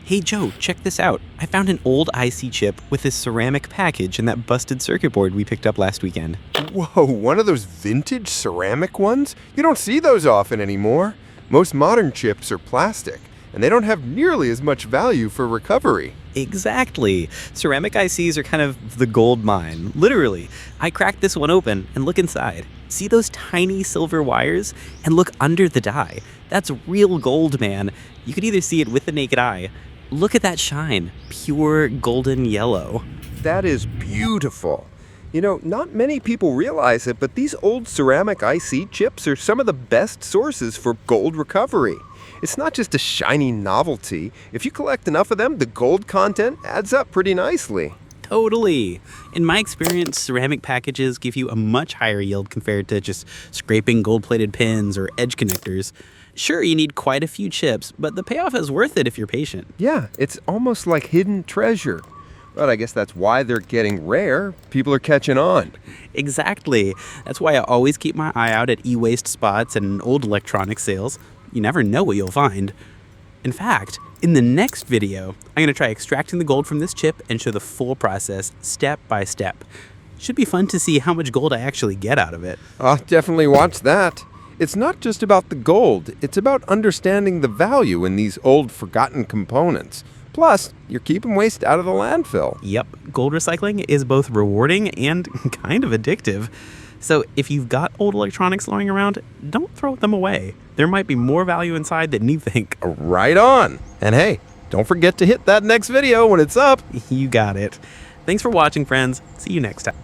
Hey Joe, check this out. I found an old IC chip with this ceramic package in that busted circuit board we picked up last weekend. Whoa, one of those vintage ceramic ones? You don't see those often anymore. Most modern chips are plastic, and they don't have nearly as much value for recovery. Exactly. Ceramic ICs are kind of the gold mine. Literally. I cracked this one open and look inside. See those tiny silver wires? And look under the die. That's real gold, man. You could either see it with the naked eye. Look at that shine. Pure golden yellow. That is beautiful. You know, not many people realize it, but these old ceramic IC chips are some of the best sources for gold recovery. It's not just a shiny novelty. If you collect enough of them, the gold content adds up pretty nicely. Totally. In my experience, ceramic packages give you a much higher yield compared to just scraping gold-plated pins or edge connectors. Sure, you need quite a few chips, but the payoff is worth it if you're patient. Yeah, it's almost like hidden treasure. But I guess that's why they're getting rare. People are catching on. Exactly. That's why I always keep my eye out at Ewaste spots and old electronic sales. You never know what you'll find. In fact, in the next video, I'm going to try extracting the gold from this chip and show the full process step by step. Should be fun to see how much gold I actually get out of it. I'll definitely watch that. It's not just about the gold, it's about understanding the value in these old forgotten components. Plus, you're keeping waste out of the landfill. Yep, gold recycling is both rewarding and kind of addictive. So if you've got old electronics lying around, don't throw them away. There might be more value inside than you think. Right on. And hey, don't forget to hit that next video when it's up. You got it. Thanks for watching, friends. See you next time.